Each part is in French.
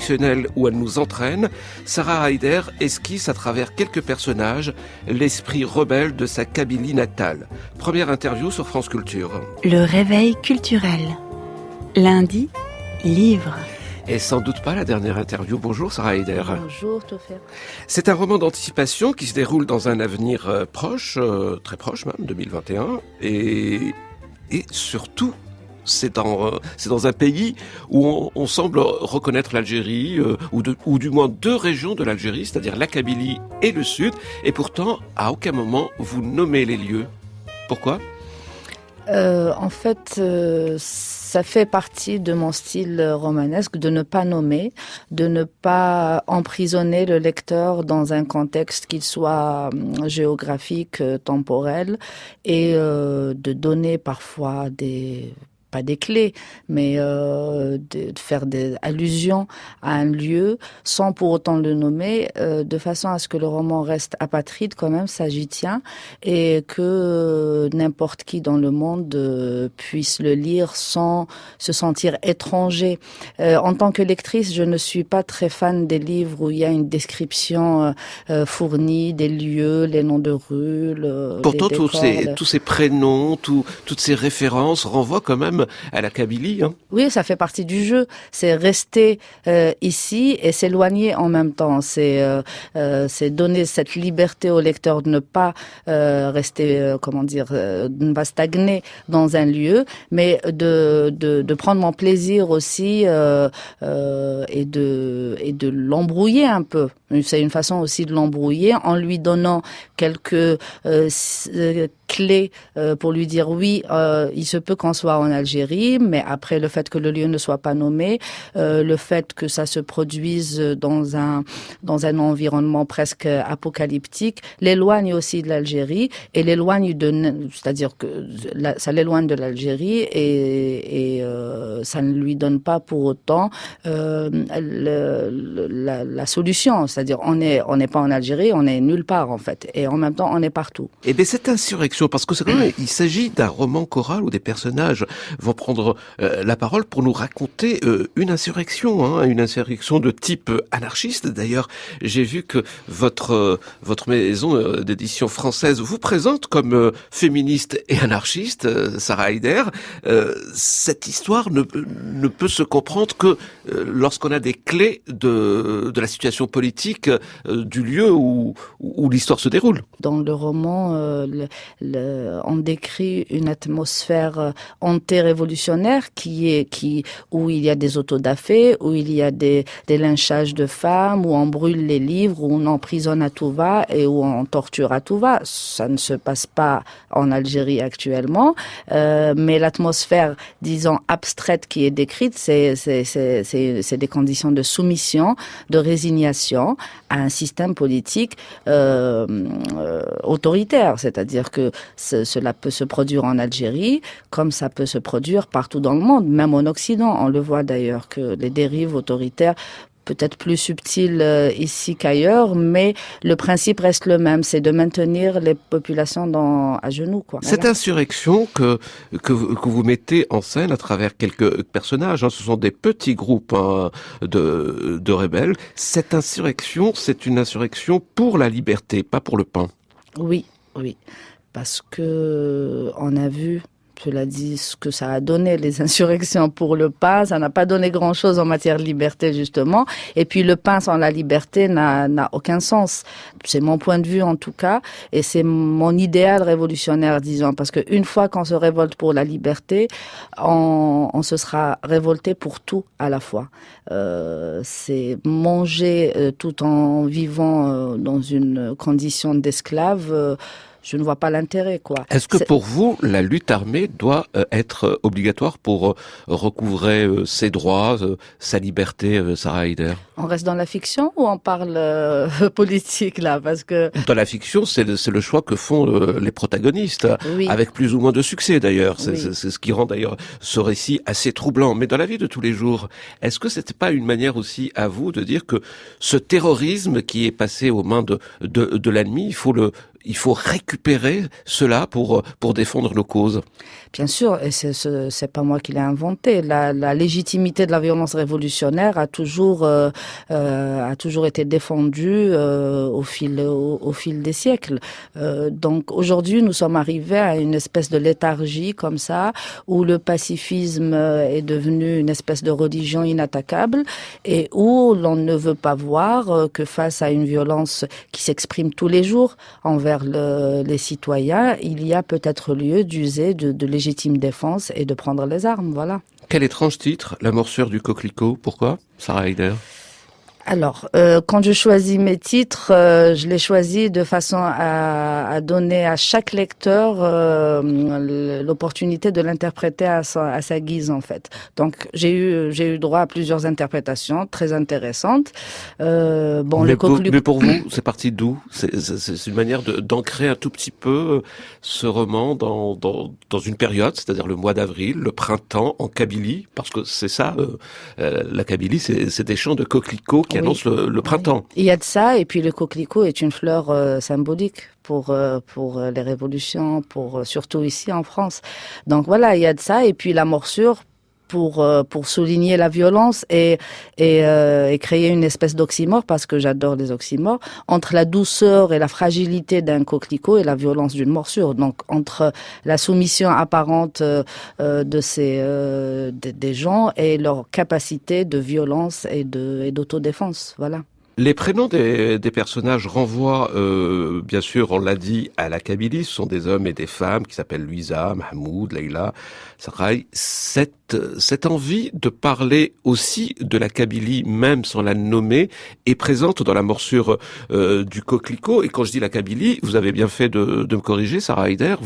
fictionnelle où elle nous entraîne, Sarah Haider esquisse à travers quelques personnages l'esprit rebelle de sa Kabylie natale. Première interview sur France Culture. Le réveil culturel. Lundi, livre. Et sans doute pas la dernière interview. Bonjour Sarah Haider. Bonjour Topher. C'est un roman d'anticipation qui se déroule dans un avenir proche, très proche même, 2021. Et surtout, c'est dans un pays où on semble reconnaître l'Algérie, ou du moins deux régions de l'Algérie, c'est-à-dire la Kabylie et le Sud. Et pourtant, à aucun moment, vous nommez les lieux. Pourquoi ? En fait, ça fait partie de mon style romanesque de ne pas nommer, de ne pas emprisonner le lecteur dans un contexte qu'il soit géographique, temporel, et de donner parfois pas des clés, mais de faire des allusions à un lieu sans pour autant le nommer, de façon à ce que le roman reste apatride quand même, ça j'y tiens, et que n'importe qui dans le monde puisse le lire sans se sentir étranger. En tant que lectrice, je ne suis pas très fan des livres où il y a une description fournie des lieux, les noms de rues, pourtant les décors, tous ces prénoms, toutes ces références renvoient quand même à la Kabylie. Oui, ça fait partie du jeu. C'est rester ici et s'éloigner en même temps. C'est donner cette liberté au lecteur de ne pas rester, de ne pas stagner dans un lieu, mais de prendre mon plaisir aussi et de l'embrouiller un peu. C'est une façon aussi de l'embrouiller en lui donnant quelques clés pour lui dire oui, il se peut qu'on soit en Algérie, mais après le fait que le lieu ne soit pas nommé, le fait que ça se produise dans un environnement presque apocalyptique, l'éloigne aussi de l'Algérie et c'est-à-dire que ça l'éloigne de l'Algérie et ça ne lui donne pas pour autant la solution. C'est-à-dire on n'est pas en Algérie, on est nulle part en fait, et en même temps on est partout. Et bien cette insurrection, parce que c'est quand même, il s'agit d'un roman choral où des personnages vont prendre la parole pour nous raconter une insurrection de type anarchiste. D'ailleurs, j'ai vu que votre maison d'édition française vous présente comme féministe et anarchiste, Sarah Haider. Cette histoire ne peut se comprendre que lorsqu'on a des clés de la situation politique du lieu où l'histoire se déroule. Dans le roman, on décrit une atmosphère anti-révolutionnaire où il y a des autodafés, où il y a des lynchages de femmes, où on brûle les livres, où on emprisonne à tout va et où on torture à tout va. Ça ne se passe pas en Algérie actuellement, mais l'atmosphère, disons, abstraite qui est décrite, c'est des conditions de soumission, de résignation à un système politique autoritaire, c'est-à-dire que cela peut se produire en Algérie comme ça peut se produire partout dans le monde, même en Occident. On le voit d'ailleurs que les dérives autoritaires peut-être plus subtiles ici qu'ailleurs, mais le principe reste le même, c'est de maintenir les populations à genoux, quoi. Cette Voilà. insurrection que vous mettez en scène à travers quelques personnages, ce sont des petits groupes de rebelles. Cette insurrection, c'est une insurrection pour la liberté, pas pour le pain. Oui, parce que on a vu, cela dit, ce que ça a donné, les insurrections pour le pain. Ça n'a pas donné grand-chose en matière de liberté, justement. Et puis le pain sans la liberté n'a aucun sens. C'est mon point de vue, en tout cas. Et c'est mon idéal révolutionnaire, disons. Parce qu'une fois qu'on se révolte pour la liberté, on se sera révolté pour tout à la fois. C'est manger tout en vivant dans une condition d'esclave. Je ne vois pas l'intérêt, quoi. Est-ce que pour vous, la lutte armée doit être obligatoire pour recouvrer ses droits, sa liberté, Sarah Haider ? On reste dans la fiction ou on parle politique, là? Parce que dans la fiction, c'est le choix que font les protagonistes, oui. Avec plus ou moins de succès d'ailleurs. Oui. C'est ce qui rend d'ailleurs ce récit assez troublant. Mais dans la vie de tous les jours, est-ce que c'était pas une manière aussi à vous de dire que ce terrorisme qui est passé aux mains de l'ennemi, il faut récupérer cela pour défendre nos causes. Bien sûr, et c'est pas moi qui l'ai inventé. La légitimité de la violence révolutionnaire a toujours été défendue au fil des siècles. Donc aujourd'hui, nous sommes arrivés à une espèce de léthargie comme ça, où le pacifisme est devenu une espèce de religion inattaquable et où l'on ne veut pas voir que face à une violence qui s'exprime tous les jours envers les citoyens, il y a peut-être lieu d'user de légitime défense et de prendre les armes, voilà. Quel étrange titre, La morsure du coquelicot. Pourquoi, Sarah Haider? Alors, quand je choisis mes titres, je les choisis de façon à donner à chaque lecteur l'opportunité de l'interpréter à sa guise, en fait. Donc, j'ai eu droit à plusieurs interprétations très intéressantes. Mais pour vous, c'est parti d'où? C'est une manière d'ancrer un tout petit peu ce roman dans une période, c'est-à-dire le mois d'avril, le printemps en Kabylie, parce que c'est ça, la Kabylie, c'est des champs de coquelicots qui annonce le printemps. Il y a de ça, et puis le coquelicot est une fleur symbolique pour les révolutions, surtout ici en France. Donc voilà, il y a de ça, et puis la morsure pour souligner la violence et créer une espèce d'oxymore, parce que j'adore les oxymores, entre la douceur et la fragilité d'un coquelicot et la violence d'une morsure. Donc entre la soumission apparente des gens et leur capacité de violence et d'autodéfense. Voilà. Les prénoms des personnages renvoient, bien sûr, on l'a dit, à la Kabylie. Ce sont des hommes et des femmes qui s'appellent Louisa, Mahmoud, Leïla, Sarai. Cette envie de parler aussi de la Kabylie, même sans la nommer, est présente dans la morsure du coquelicot. Et quand je dis la Kabylie, vous avez bien fait de me corriger, Sarah Haider.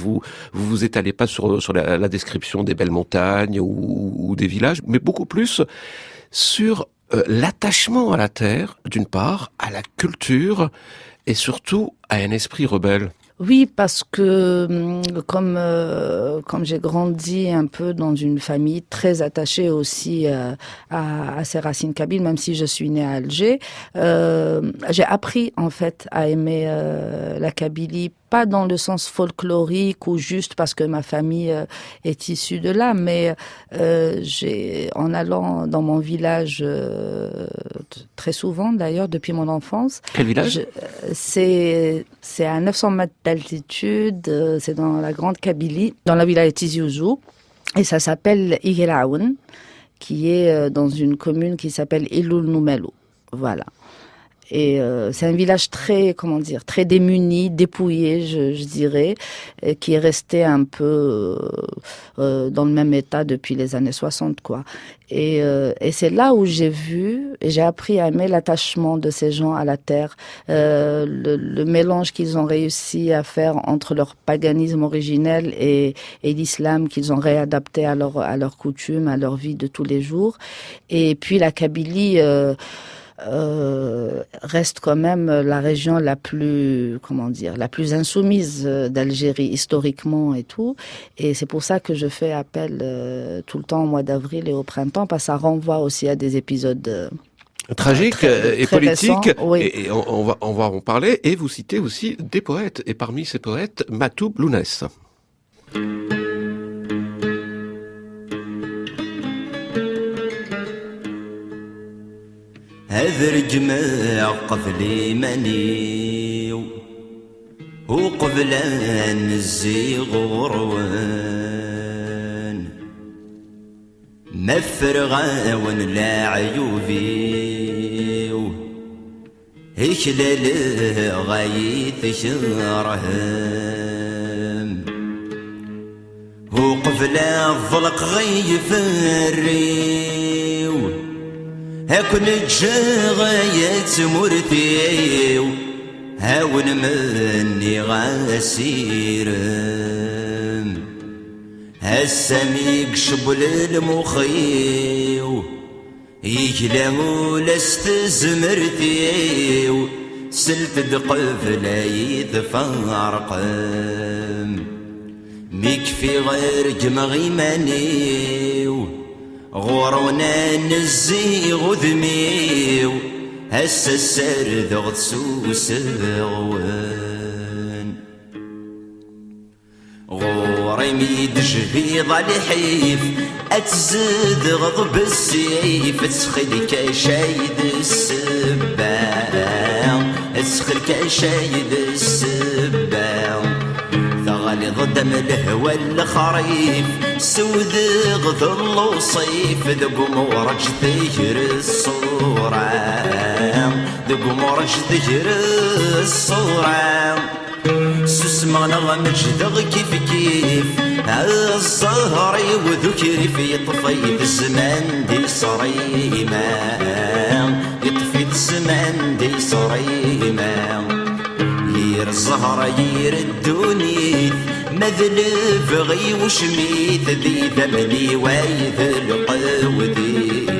Vous étalez pas sur la description des belles montagnes ou des villages, mais beaucoup plus sur l'attachement à la terre, d'une part, à la culture et surtout à un esprit rebelle. Oui, parce que comme j'ai grandi un peu dans une famille très attachée aussi à ses racines kabyles, même si je suis née à Alger, j'ai appris en fait à aimer la Kabylie, pas dans le sens folklorique ou juste parce que ma famille est issue de là, mais en allant dans mon village très souvent d'ailleurs depuis mon enfance. Quel village? C'est à 900 mètres d'altitude, c'est dans la Grande Kabylie, dans la wilaya Tizi Ouzou, et ça s'appelle Igelaoun, qui est dans une commune qui s'appelle Iloul Noumelou. Voilà. Et c'est un village très démuni, dépouillé, je dirais, qui est resté un peu dans le même état depuis les années 60, quoi. Et c'est là où j'ai appris à aimer l'attachement de ces gens à la terre, le mélange qu'ils ont réussi à faire entre leur paganisme originel et l'islam qu'ils ont réadapté à leurs coutumes, à leur vie de tous les jours. Et puis la Kabylie reste quand même la région la plus insoumise d'Algérie historiquement et tout, et c'est pour ça que je fais appel tout le temps au mois d'avril et au printemps, parce que ça renvoie aussi à des épisodes tragiques et très politiques, récents, oui. et on va en parler, et vous citez aussi des poètes, et parmi ces poètes, Matoub Lounès. هذا الجماع قبل منيو وقبل أن الزيغ غروان مفرغا ونلا عيوبيو إشلال غايث شرهم وقبل الظلق غيف الريو هكون جاغيت مرثيو هاون مني غاسيرم هالسميق شبل المخيو يجلمو لست زمرثيو سلت دقف لا يتفارقم ميكفي غير جمغي منيو غورونا نزي غذميو هسا السرد غدسو سغوان غيميد جبيض الحيف اتزدغ بالسيف تسخلك شايد السباع تسخلك شايد السباع ثغلي ضدم الهوى الخريف سوذغ ظل وصيف ذق مورج ذكر الصورة ذق مورج ذكر الصورة سسمى نغمج ذغ كيف كيف الزهري وذكري في طفيت الزمان دي صريمة يطفي الزمان دي صريمة ير الزهرة ير الدنيا مذلف غي وشميت ذي دمني وايذ القوديس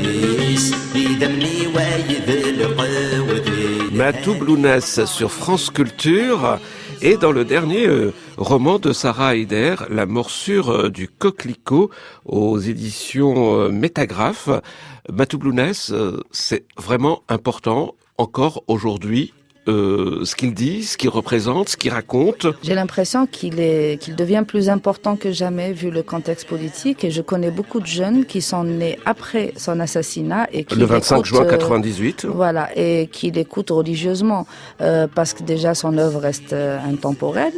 ذي دمني وايذ القوديس. Matou Blounas sur France Culture. Et dans le dernier roman de Sarah Haider, La morsure du coquelicot, aux éditions Métagraphe, Matou Blounas, c'est vraiment important encore aujourd'hui. Ce qu'il dit, ce qu'il représente, ce qu'il raconte. J'ai l'impression qu'il devient plus important que jamais vu le contexte politique et je connais beaucoup de jeunes qui sont nés après son assassinat et qui le 25 juin 98. Voilà, et qui l'écoutent religieusement parce que déjà son œuvre reste intemporelle.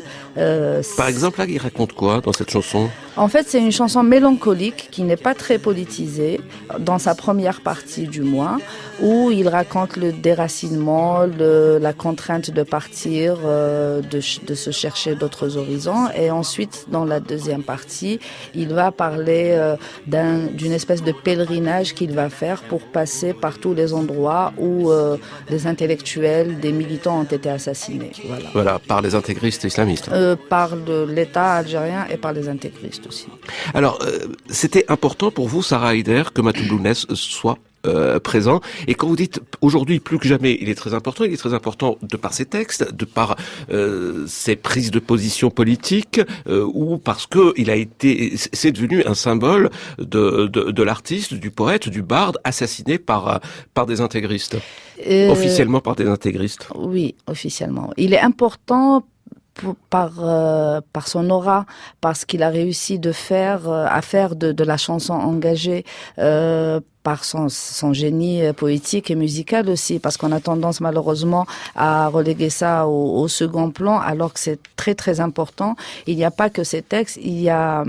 Par exemple, là, il raconte quoi dans cette chanson ? En fait, c'est une chanson mélancolique qui n'est pas très politisée, dans sa première partie du moins, où il raconte le déracinement, la contrainte de partir, de se chercher d'autres horizons. Et ensuite, dans la deuxième partie, il va parler d'une espèce de pèlerinage qu'il va faire pour passer par tous les endroits où des intellectuels, des militants ont été assassinés. Voilà, par les intégristes islamistes. Par l'État algérien et par les intégristes aussi. Alors, c'était important pour vous, Sarah Haider, que Matou Blounas soit présent. Et quand vous dites aujourd'hui plus que jamais, il est très important de par ses textes, de par ses prises de position politiques, ou parce que c'est devenu un symbole de l'artiste, du poète, du barde assassiné par des intégristes. Officiellement par des intégristes. Oui, officiellement. Il est important par son aura, parce qu'il a réussi à faire de la chanson engagée, par son génie poétique et musical aussi, parce qu'on a tendance malheureusement à reléguer ça au second plan, alors que c'est très très important. Il n'y a pas que ses textes, il y a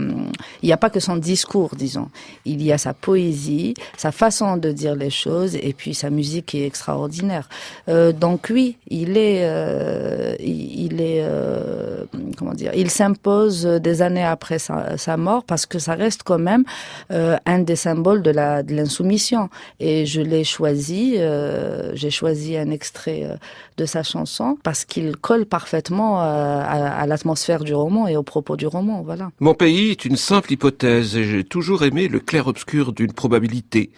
pas que son discours, disons. Il y a sa poésie, sa façon de dire les choses, et puis sa musique qui est extraordinaire. Donc oui, il s'impose des années après sa mort, parce que ça reste quand même un des symboles de l'insoumission. Et je l'ai choisi, j'ai choisi un extrait de sa chanson parce qu'il colle parfaitement à l'atmosphère du roman et aux propos du roman, voilà. Mon pays est une simple hypothèse et j'ai toujours aimé le clair-obscur d'une probabilité.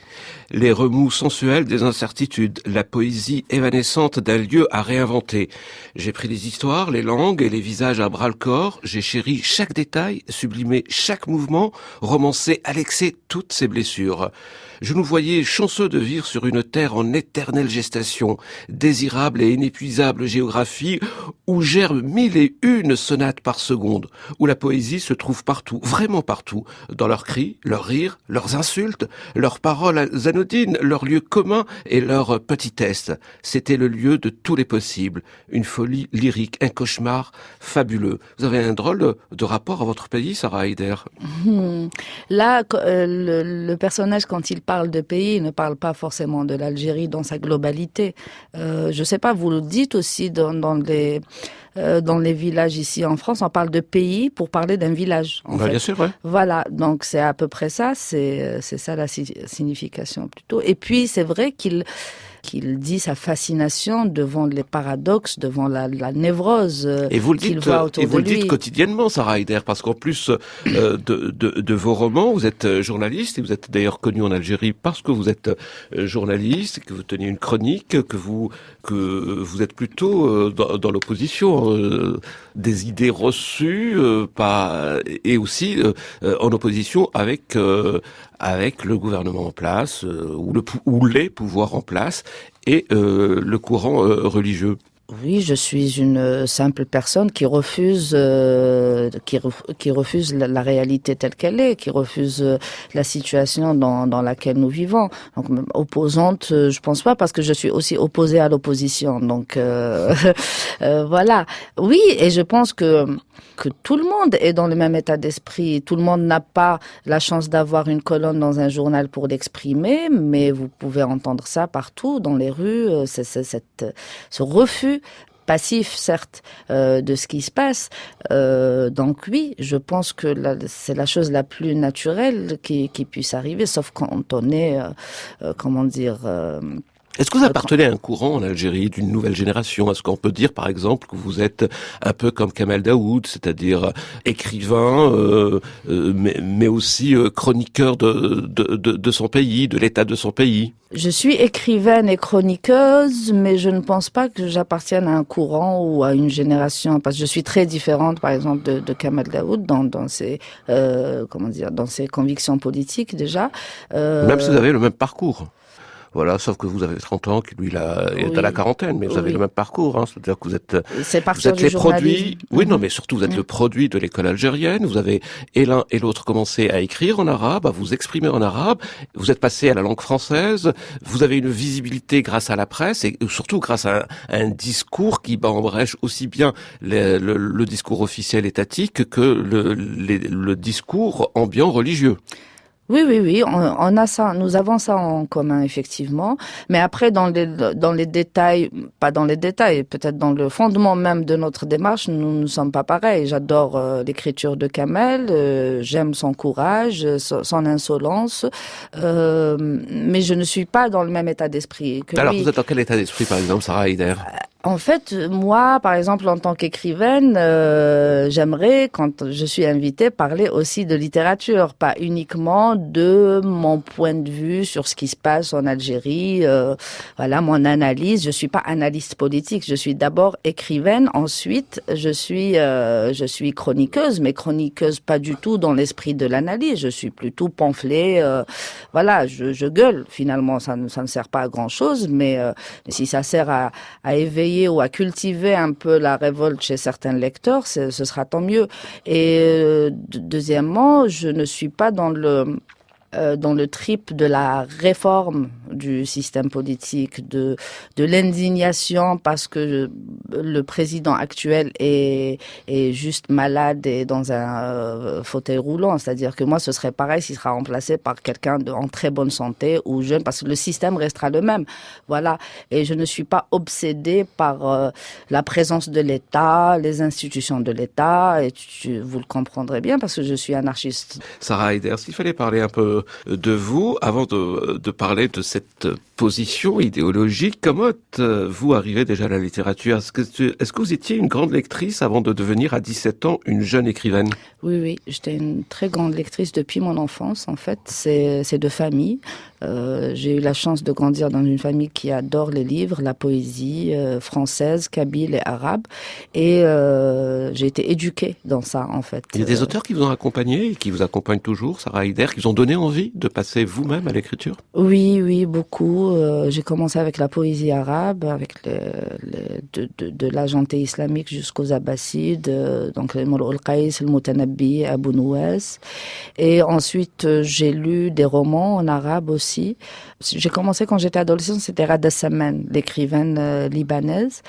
Les remous sensuels des incertitudes, la poésie évanescente d'un lieu à réinventer. J'ai pris les histoires, les langues et les visages à bras-le-corps, j'ai chéri chaque détail, sublimé chaque mouvement, romancé à l'excès toutes ses blessures. Je nous voyais chanceux de vivre sur une terre en éternelle gestation, désirable et inépuisable géographie, où germent 1001 sonates par seconde, où la poésie se trouve partout, vraiment partout, dans leurs cris, leurs rires, leurs insultes, leurs paroles anodines, leurs lieux communs et leurs petitesses. C'était le lieu de tous les possibles, une folie lyrique, un cauchemar fabuleux. Vous avez un drôle de rapport à votre pays, Sarah Haider. Là, le personnage, quand il parle de pays, il ne parle pas forcément de l'Algérie dans sa globalité. Je sais pas, vous le dites aussi dans les villages ici en France, on parle de pays pour parler d'un village. En fait. Bien sûr, ouais. Voilà, donc c'est à peu près ça, c'est ça la signification plutôt. Et puis c'est vrai qu'il dit sa fascination devant les paradoxes, devant la névrose qu'il voit autour de lui. Et vous le dites quotidiennement, Sarah Haider, parce qu'en plus de vos romans, vous êtes journaliste, et vous êtes d'ailleurs connu en Algérie parce que vous êtes journaliste, que vous tenez une chronique, que vous êtes plutôt dans l'opposition des idées reçues, et aussi en opposition avec le gouvernement en place, ou les pouvoirs en place, et le courant religieux. Oui, je suis une simple personne qui refuse, qui refuse la réalité telle qu'elle est, qui refuse la situation dans laquelle nous vivons. Donc, même opposante, je pense pas, parce que je suis aussi opposée à l'opposition. Donc, voilà. Oui, et je pense que tout le monde est dans le même état d'esprit. Tout le monde n'a pas la chance d'avoir une colonne dans un journal pour l'exprimer, mais vous pouvez entendre ça partout, dans les rues, ce refus passif, certes, de ce qui se passe. Donc oui, je pense que c'est la chose la plus naturelle qui puisse arriver, sauf quand on est, comment dire... Est-ce que vous appartenez à un courant en Algérie d'une nouvelle génération? Est-ce qu'on peut dire, par exemple, que vous êtes un peu comme Kamel Daoud, c'est-à-dire écrivain, mais aussi chroniqueur de son pays, de l'état de son pays? Je suis écrivaine et chroniqueuse, mais je ne pense pas que j'appartienne à un courant ou à une génération, parce que je suis très différente, par exemple, de Kamel Daoud dans ses, dans ses convictions politiques déjà. Même si vous avez le même parcours. Voilà, sauf que vous avez 30 ans, que lui, il est à la quarantaine, mais vous avez le même parcours, hein. C'est-à-dire que vous êtes les produits, oui, non, mais surtout vous êtes le produit de l'école algérienne, vous avez et l'un et l'autre commencé à écrire en arabe, à vous exprimer en arabe, vous êtes passé à la langue française, vous avez une visibilité grâce à la presse et surtout grâce à un discours qui bat en brèche aussi bien le discours officiel étatique que le discours ambiant religieux. Oui, on a ça, nous avons ça en commun effectivement. Mais après, dans les détails, pas dans les détails, peut-être dans le fondement même de notre démarche, nous ne sommes pas pareils. J'adore l'écriture de Kamel, j'aime son courage, son insolence, mais je ne suis pas dans le même état d'esprit que lui. Alors, vous êtes dans quel état d'esprit, par exemple, Sarah Haider? En fait, moi, par exemple, en tant qu'écrivaine, j'aimerais, quand je suis invitée, parler aussi de littérature, pas uniquement de mon point de vue sur ce qui se passe en Algérie. Voilà, mon analyse. Je suis pas analyste politique. Je suis d'abord écrivaine. Ensuite, je suis chroniqueuse, mais chroniqueuse pas du tout dans l'esprit de l'analyse. Je suis plutôt pamphlet. Voilà, je gueule. Finalement, ça ne sert pas à grand chose, mais si ça sert à éveiller ou à cultiver un peu la révolte chez certains lecteurs, ce sera tant mieux. Et deuxièmement, je ne suis pas dans le trip de la réforme du système politique, de l'indignation parce que le président actuel est juste malade et dans un fauteuil roulant. C'est-à-dire que moi, ce serait pareil s'il sera remplacé par quelqu'un en très bonne santé ou jeune, parce que le système restera le même. Voilà. Et je ne suis pas obsédée par la présence de l'État, les institutions de l'État, et vous le comprendrez bien parce que je suis anarchiste. Sarah Haider, s'il fallait parler un peu de vous, avant de parler de cette position idéologique, comment êtes-vous arrivé déjà à la littérature? Est-ce que vous étiez une grande lectrice avant de devenir à 17 ans une jeune écrivaine? Oui, j'étais une très grande lectrice depuis mon enfance, en fait. C'est de famille. J'ai eu la chance de grandir dans une famille qui adore les livres, la poésie française, kabyle et arabe. Et j'ai été éduquée dans ça, en fait. Il y a des auteurs qui vous ont accompagné et qui vous accompagnent toujours, Sarah Haider, qui vous ont donné envie de passer vous-même à l'écriture? Oui, beaucoup. J'ai commencé avec la poésie arabe, avec de l'Agenté islamique jusqu'aux Abbassides, donc le Moulou al-Qaïs, le Moutanabbi, Abou Nouès. Et ensuite, j'ai lu des romans en arabe aussi. J'ai commencé quand j'étais adolescente, c'était Rada Saman, l'écrivaine libanaise.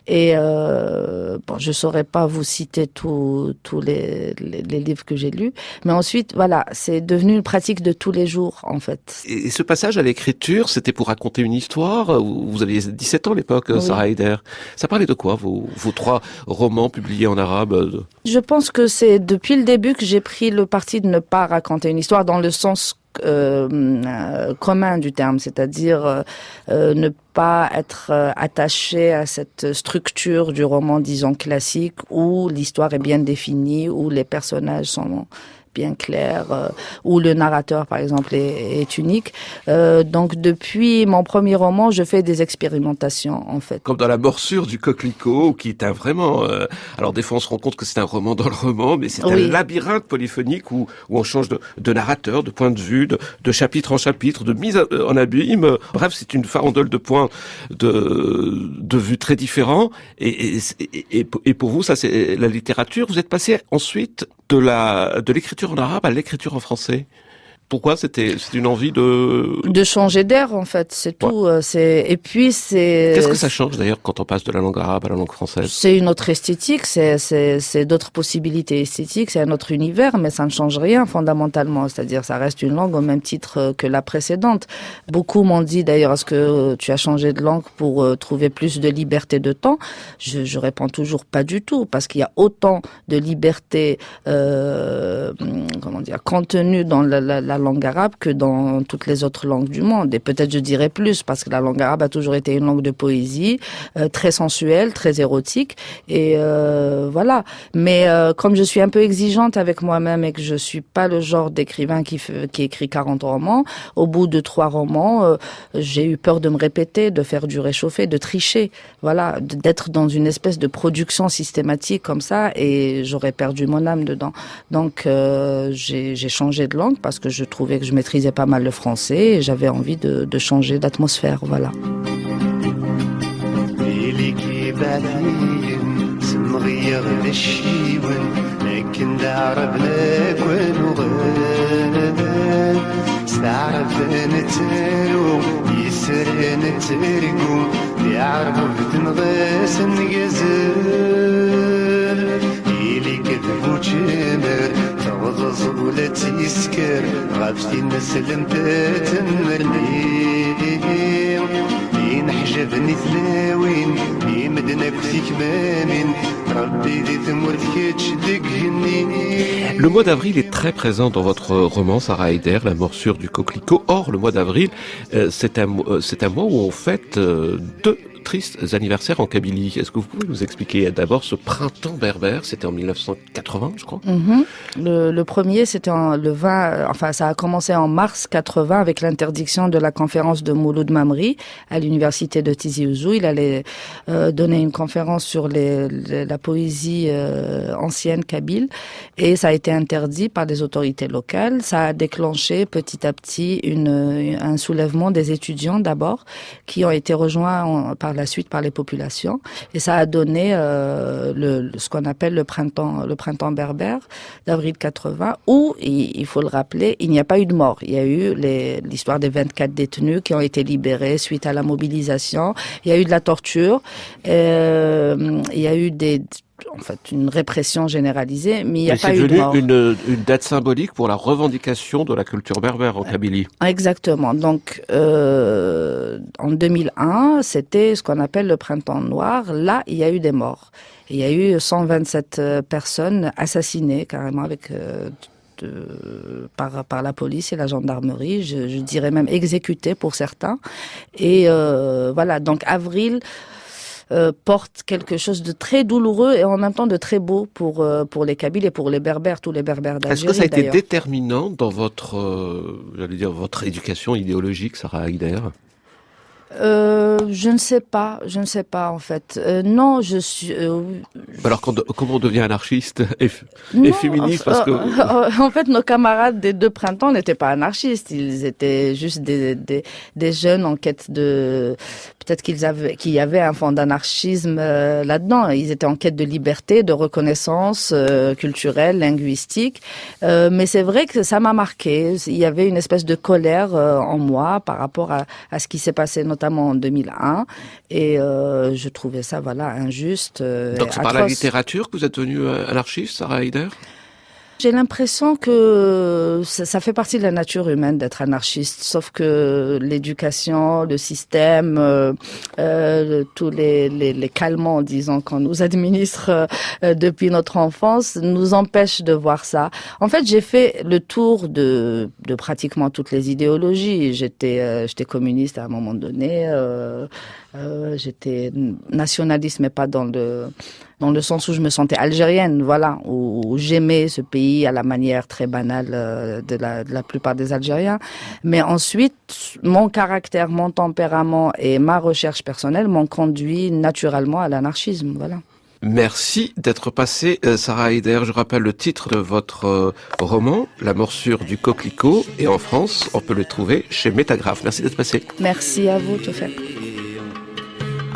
Et je saurais pas vous citer tous les livres que j'ai lus, mais ensuite, voilà, c'est devenu une pratique de tous les jours, en fait. Et ce passage à l'écriture, c'était pour raconter une histoire? Vous aviez 17 ans à l'époque, oui. Sarah Haider. Ça parlait de quoi, vos 3 romans publiés en arabe? Je pense que c'est depuis le début que j'ai pris le parti de ne pas raconter une histoire dans le sens commun du terme, c'est-à-dire ne pas être attaché à cette structure du roman, disons, classique, où l'histoire est bien définie, où les personnages sont bien clair, où le narrateur, par exemple, est unique. Donc, depuis mon premier roman, je fais des expérimentations, en fait. Comme dans La morsure du coquelicot, qui est un vraiment... alors des fois on se rend compte que c'est un roman dans le roman, mais c'est un labyrinthe polyphonique où on change de narrateur, de point de vue, de chapitre en chapitre, de mise en abîme. Bref, c'est une farandole de points de vue très différents. Et pour vous, ça c'est la littérature. Vous êtes passé ensuite de l'écriture en arabe à l'écriture en français. Pourquoi c'est une envie de changer d'air, en fait, c'est tout. Et puis c'est. Qu'est-ce que ça change d'ailleurs quand on passe de la langue arabe à la langue française? C'est une autre esthétique, c'est d'autres possibilités esthétiques, c'est un autre univers, mais ça ne change rien fondamentalement. C'est-à-dire, ça reste une langue au même titre que la précédente. Beaucoup m'ont dit d'ailleurs, est-ce que tu as changé de langue pour trouver plus de liberté de temps? Je réponds toujours pas du tout, parce qu'il y a autant de liberté, contenue dans la langue arabe que dans toutes les autres langues du monde. Et peut-être je dirais plus, parce que la langue arabe a toujours été une langue de poésie, très sensuelle, très érotique. Et voilà. Mais comme je suis un peu exigeante avec moi-même et que je suis pas le genre d'écrivain qui écrit 40 romans, au bout de 3 romans, j'ai eu peur de me répéter, de faire du réchauffé, de tricher. Voilà. D'être dans une espèce de production systématique comme ça, et j'aurais perdu mon âme dedans. Donc j'ai changé de langue parce que je trouvais que je maîtrisais pas mal le français et j'avais envie de changer d'atmosphère, voilà. غزولتي سكر غابتي نسلم تتمرني ينحجبني ثلاوين يمدنا كثي كمامين ربي ذي ثمورتك تشدقني. Le mois d'avril est très présent dans votre roman, Sarah Haider, La morsure du coquelicot. Or, le mois d'avril, c'est un mois où on fête 2 tristes anniversaires en Kabylie. Est-ce que vous pouvez nous expliquer d'abord ce printemps berbère? C'était en 1980, je crois. Le premier, c'était le 20, ça a commencé en mars 80 avec l'interdiction de la conférence de Mouloud Mamri à l'université de Tizi Ouzou. Il allait donner une conférence sur la poésie ancienne kabyle, et ça a été interdit par des autorités locales. Ça a déclenché petit à petit un soulèvement des étudiants d'abord, qui ont été rejoints par la suite par les populations, et ça a donné ce qu'on appelle le printemps berbère d'avril 80, où, il faut le rappeler, il n'y a pas eu de mort. Il y a eu l'histoire des 24 détenus qui ont été libérés suite à la mobilisation. Il y a eu de la torture, il y a eu une répression généralisée, mais il n'y a pas eu de mort. C'est devenu une date symbolique pour la revendication de la culture berbère en Kabylie. Exactement. Donc, en 2001, c'était ce qu'on appelle le printemps noir. Là, il y a eu des morts. Il y a eu 127 personnes assassinées, carrément, par la police et la gendarmerie. Je dirais même exécutées pour certains. Et voilà. Donc, avril porte quelque chose de très douloureux et en même temps de très beau pour les Kabyles et pour les Berbères, tous les Berbères d'Algérie. Est-ce que ça a été d'ailleurs déterminant dans votre éducation idéologique, Sarah Haider? Je ne sais pas en fait. Non, je suis. Alors comment on devient anarchiste et féministe, parce que en fait, nos camarades des 2 printemps n'étaient pas anarchistes. Ils étaient juste des jeunes en quête de. Peut-être qu'il y avait un fond d'anarchisme là-dedans. Ils étaient en quête de liberté, de reconnaissance culturelle, linguistique. Mais c'est vrai que ça m'a marqué. Il y avait une espèce de colère en moi par rapport à ce qui s'est passé notamment en 2001, et je trouvais ça injuste. Donc c'est par la littérature que vous êtes devenue anarchiste, Sarah Haider? J'ai l'impression que ça fait partie de la nature humaine d'être anarchiste, sauf que l'éducation, le système, tous les calmants, disons, qu'on nous administre depuis notre enfance, nous empêchent de voir ça. En fait, j'ai fait le tour de pratiquement toutes les idéologies. J'étais communiste à un moment donné, J'étais nationaliste, mais pas dans le sens où je me sentais algérienne, voilà, où j'aimais ce pays à la manière très banale de la plupart des Algériens. Mais ensuite, mon caractère, mon tempérament et ma recherche personnelle m'ont conduit naturellement à l'anarchisme, voilà. Merci d'être passé, Sarah Haider. Je rappelle le titre de votre roman, La morsure du coquelicot. Et en France, on peut le trouver chez Métagraphe. Merci d'être passé. Merci à vous, Tofek.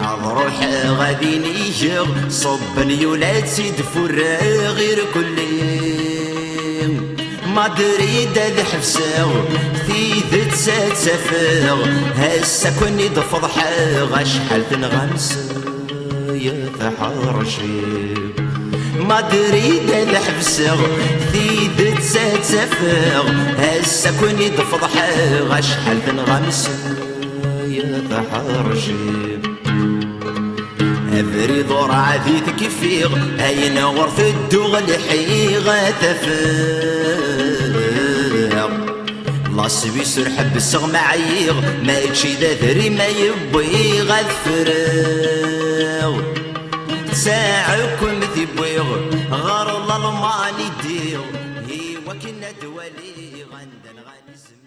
روحي غادي نيجر صبني ولاد سيد فرا غير كلي ما دريد هذا حفساغ ثيث تسافر هسا كوني ضفضحا غشحال تنغمس يا تحرشي ما دريد هذا حفساغ ثيث تسافر هسا كوني ضفضحا غشحال تنغمس يا تحرشي أفري ضور عاديت كيفيغ أين غرف الدغل حيغة تفاغ لاصبي سرحب السغ معيغ ما يتشي ذا ذري ما يبوي غذفراغ تساعكم ذيبويغ غار الله الماني ديغ هي وكنا دوالي غندن غنزم